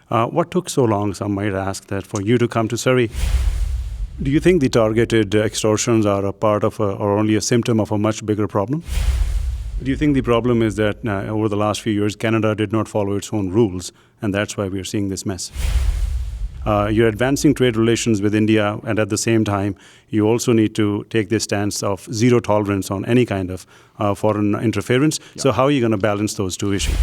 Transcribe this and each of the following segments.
What took so long, some might ask, that for you to come to Surrey? Do you think the targeted extortions are a part of or only a symptom of a much bigger problem? Do you think the problem is that over the last few years, Canada did not follow its own rules, and that's why we are seeing this mess? You're advancing trade relations with India, and at the same time, you also need to take this stance of zero tolerance on any kind of foreign interference. Yeah. So how are you going to balance those two issues?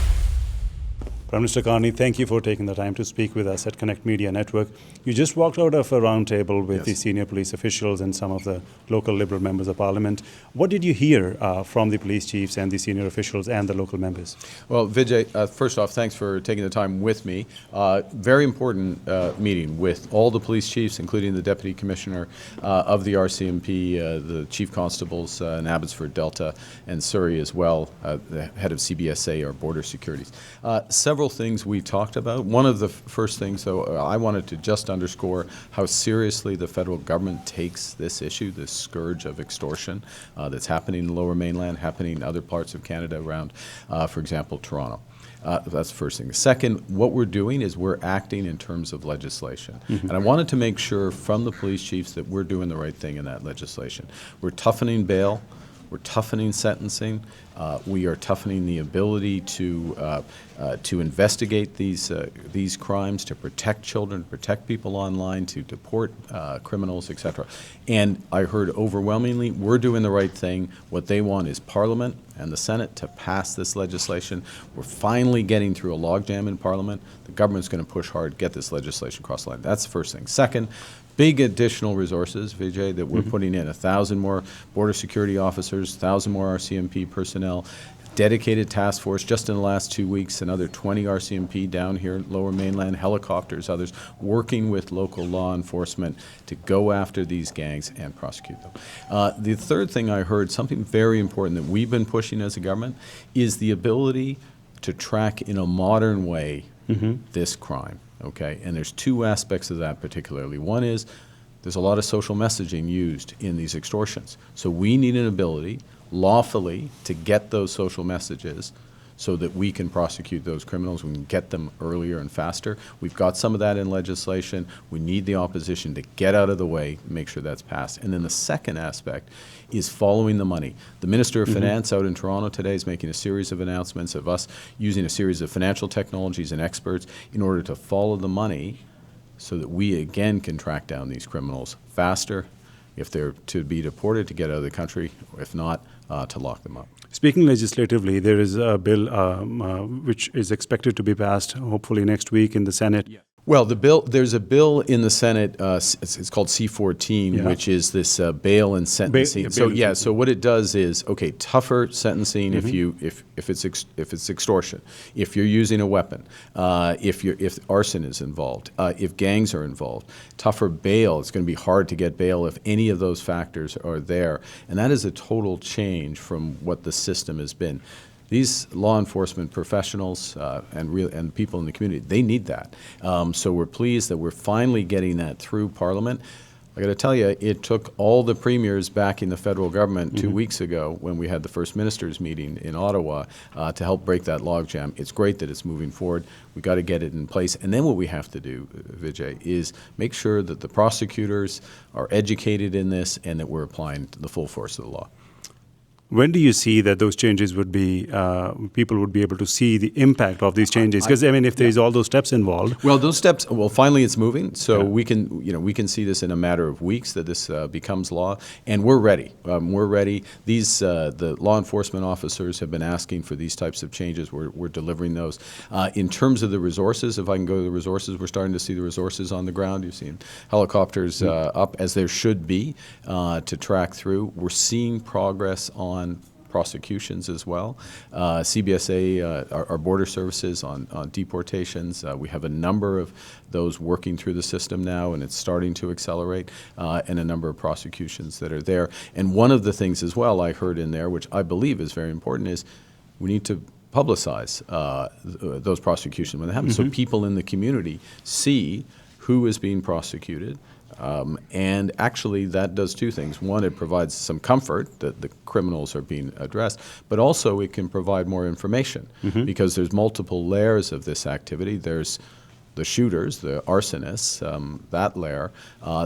Prime Minister Carney, thank you for taking the time to speak with us at Connect Media Network. You just walked out of a roundtable with the senior police officials and some of the local Liberal members of Parliament. What did you hear from the police chiefs and the senior officials and the local members? Well, Vijay, first off, thanks for taking the time with me. Very important meeting with all the police chiefs, including the Deputy Commissioner of the RCMP, the Chief Constables in Abbotsford, Delta, and Surrey as well, the head of CBSA, or Border Securities. Several things we talked about. One of the first things, though, I wanted to just underscore how seriously the federal government takes this issue, this scourge of extortion that's happening in the Lower Mainland, happening in other parts of Canada around, for example, Toronto. That's the first thing. The second, what we're doing is we're acting in terms of legislation. And I wanted to make sure from the police chiefs that we're doing the right thing in that legislation. We're toughening bail. We're toughening sentencing. We are toughening the ability to investigate these crimes, to protect children, to protect people online, to deport criminals, etc. And I heard overwhelmingly, we're doing the right thing. What they want is Parliament and the Senate to pass this legislation. We're finally getting through a logjam in Parliament. The government's going to push hard, get this legislation across the line. That's the first thing. Second, big additional resources, Vijay, that we're putting in. 1,000 more border security officers, 1,000 more RCMP personnel, dedicated task force just in the last 2 weeks, another 20 RCMP down here in Lower Mainland, helicopters, others, working with local law enforcement to go after these gangs and prosecute them. The third thing I heard, something very important that we've been pushing as a government, is the ability to track in a modern way this crime. Okay, and there's two aspects of that particularly. One is there's a lot of social messaging used in these extortions. So we need an ability lawfully to get those social messages so that we can prosecute those criminals. We can get them earlier and faster. We've got some of that in legislation. We need the opposition to get out of the way, make sure that's passed. And then the second aspect is following the money. The Minister of Finance out in Toronto today is making a series of announcements of us using a series of financial technologies and experts in order to follow the money so that we again can track down these criminals faster, if they're to be deported, to get out of the country, or if not, to lock them up. Speaking legislatively, there is a bill which is expected to be passed hopefully next week in the Senate. Yeah. Well, there's a bill in the Senate, it's called C-14, which is this bail and sentencing. So what it does is, okay, tougher sentencing if it's extortion, if you're using a weapon, if arson is involved, if gangs are involved. Tougher bail, it's going to be hard to get bail if any of those factors are there. And that is a total change from what the system has been. These law enforcement professionals and people in the community, they need that. So we're pleased that we're finally getting that through Parliament. I got to tell you, it took all the premiers back in the federal government 2 weeks ago when we had the First Ministers meeting in Ottawa to help break that logjam. It's great that it's moving forward. We got to get it in place. And then what we have to do, Vijay, is make sure that the prosecutors are educated in this and that we're applying the full force of the law. When do you see that those changes would be, people would be able to see the impact of these changes? Because, I mean, if there's all those steps involved. Well, those steps, finally it's moving. So we can see this in a matter of weeks that this becomes law. And we're ready. We're ready. These, the law enforcement officers have been asking for these types of changes. We're delivering those. In terms of the resources, if I can go to the resources, we're starting to see the resources on the ground. You've seen helicopters up, as there should be, to track through. We're seeing progress on prosecutions as well. CBSA, our border services on deportations, we have a number of those working through the system now, and it's starting to accelerate, and a number of prosecutions that are there. And one of the things as well I heard in there, which I believe is very important, is we need to publicize those prosecutions when they happen, so people in the community see who is being prosecuted. And actually that does two things. One, it provides some comfort that the criminals are being addressed, but also it can provide more information because there's multiple layers of this activity. There's the shooters, the arsonists, that layer.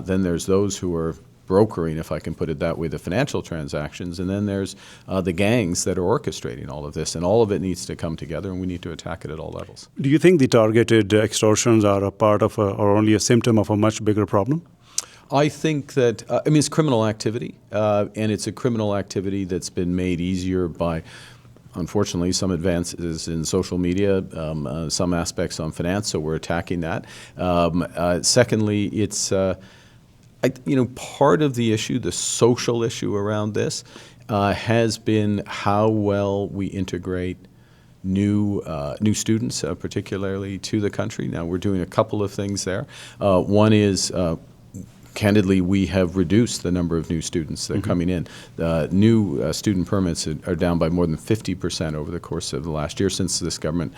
Then there's those who are brokering, if I can put it that way, the financial transactions, and then there's the gangs that are orchestrating all of this, and all of it needs to come together, and we need to attack it at all levels. Do you think the targeted extortions are a part of or only a symptom of a much bigger problem? I think that, it's criminal activity, and it's a criminal activity that's been made easier by, unfortunately, some advances in social media, some aspects on finance, so we're attacking that. Secondly, it's part of the issue, the social issue around this, has been how well we integrate new students, particularly to the country. Now, we're doing a couple of things there. One is, candidly, we have reduced the number of new students that are coming in. New student permits are down by more than 50% over the course of the last year since this government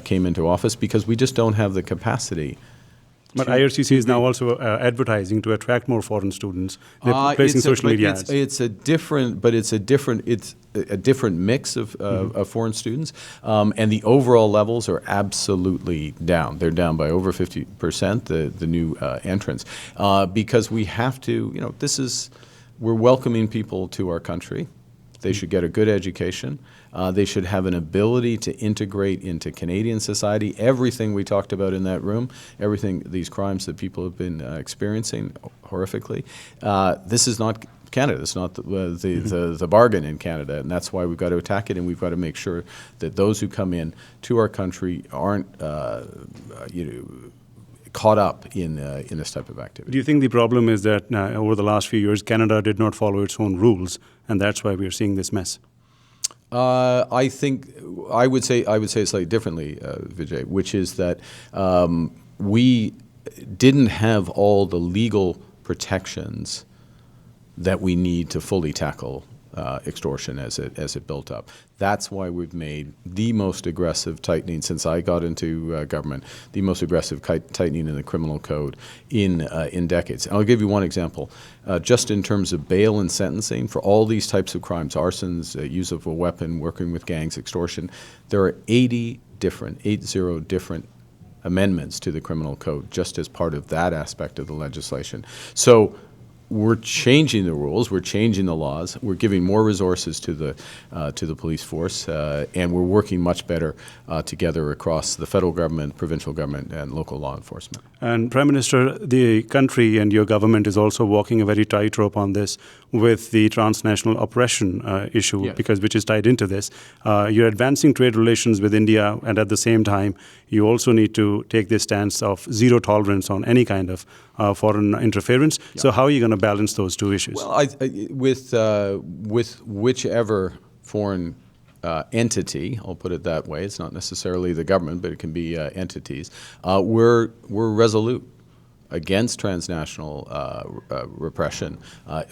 came into office, because we just don't have the capacity. But IRCC is now also advertising to attract more foreign students. They're placing social media ads. It's a different mix of foreign students, and the overall levels are absolutely down. They're down by over 50%. The new entrants, because we have to. We're welcoming people to our country. They should get a good education. They should have an ability to integrate into Canadian society. Everything we talked about in that room, these crimes that people have been experiencing horrifically, this is not Canada. It's not the bargain in Canada, and that's why we've got to attack it, and we've got to make sure that those who come in to our country aren't caught up in this type of activity. Do you think the problem is that over the last few years, Canada did not follow its own rules, and that's why we are seeing this mess? I would say it slightly differently, Vijay, which is that we didn't have all the legal protections that we need to fully tackle extortion as it built up. That's why we've made the most aggressive tightening since I got into government, the most aggressive tightening in the criminal code in decades. And I'll give you one example. Just in terms of bail and sentencing for all these types of crimes, arsons, use of a weapon, working with gangs, extortion, there are 80 different amendments to the criminal code just as part of that aspect of the legislation. So we're changing the rules, we're changing the laws, we're giving more resources to the police force, and we're working much better together across the federal government, provincial government, and local law enforcement. And Prime Minister, the country and your government is also walking a very tightrope on this with the transnational oppression issue, Yes. which is tied into this. You're advancing trade relations with India, and at the same time, you also need to take this stance of zero tolerance on any kind of foreign interference. Yeah. So how are you going to balance those two issues? Well, with whichever foreign entity, I'll put it that way, it's not necessarily the government, but it can be entities, we're resolute against transnational repression,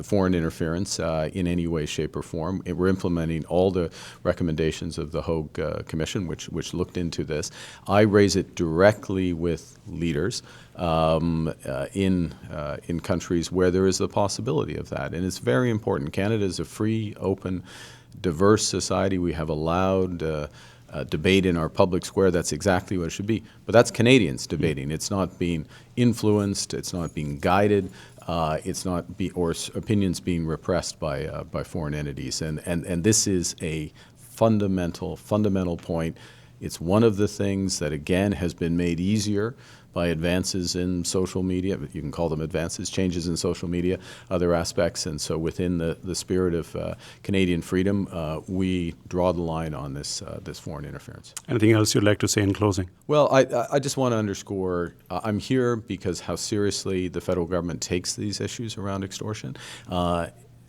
foreign interference in any way, shape, or form. We're implementing all the recommendations of the Hague Commission, which looked into this. I raise it directly with leaders in countries where there is the possibility of that, and it's very important. Canada is a free, open, diverse society. We have a loud debate in our public square. That's exactly what it should be. But that's Canadians debating. It's not being influenced. It's not being guided. It's not or opinions being repressed by foreign entities. And this is a fundamental point. It's one of the things that, again, has been made easier by advances in social media. You can call them advances, changes in social media, other aspects. And so within the spirit of Canadian freedom, we draw the line on this foreign interference. Anything else you'd like to say in closing? Well, I just want to underscore, I'm here because how seriously the federal government takes these issues around extortion.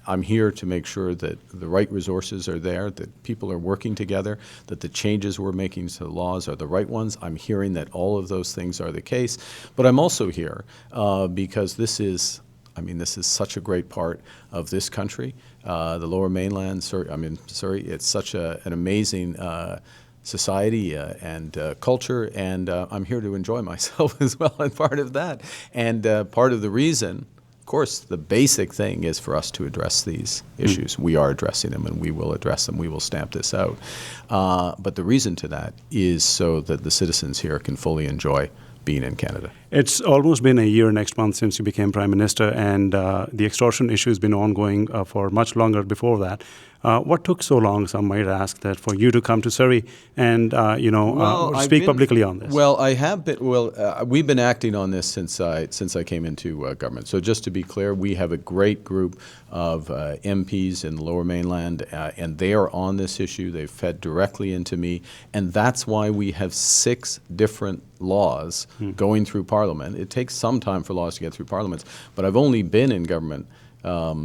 I'm here to make sure that the right resources are there, that people are working together, that the changes we're making to the laws are the right ones. I'm hearing that all of those things are the case. But I'm also here because this is such a great part of this country, the Lower Mainland. It's such an amazing society and culture, and I'm here to enjoy myself as well, and part of that. And part of the reason, of course, the basic thing is for us to address these issues. We are addressing them, and we will address them. We will stamp this out. But the reason to that is so that the citizens here can fully enjoy being in Canada. It's almost been a year next month since you became Prime Minister, and the extortion issue has been ongoing for much longer before that. What took so long, some might ask, that for you to come to Surrey and speak publicly on this? Well, I have been. Well, we've been acting on this since I came into government. So just to be clear, we have a great group of MPs in the Lower Mainland, and they are on this issue. They've fed directly into me, and that's why we have 6 different laws going through Parliament. It takes some time for laws to get through Parliament, but I've only been in government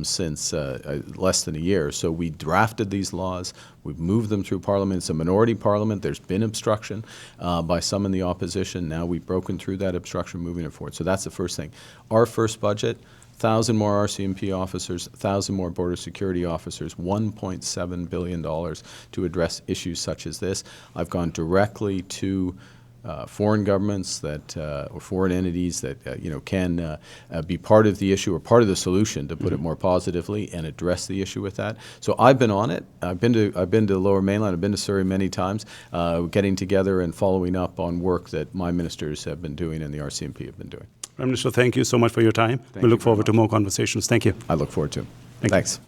since less than a year. So we drafted these laws. We've moved them through Parliament. It's a minority Parliament. There's been obstruction by some in the opposition. Now we've broken through that obstruction, moving it forward. So that's the first thing. Our first budget, 1,000 more RCMP officers, 1,000 more border security officers, $1.7 billion to address issues such as this. I've gone directly to foreign governments or foreign entities that can be part of the issue or part of the solution, to put it more positively, and address the issue with that. So I've been on it. I've been to the Lower Mainland. I've been to Surrey many times, getting together and following up on work that my ministers have been doing and the RCMP have been doing. Prime Minister, thank you so much for your time. We look forward to more conversations. Thank you. I look forward to it. Thanks.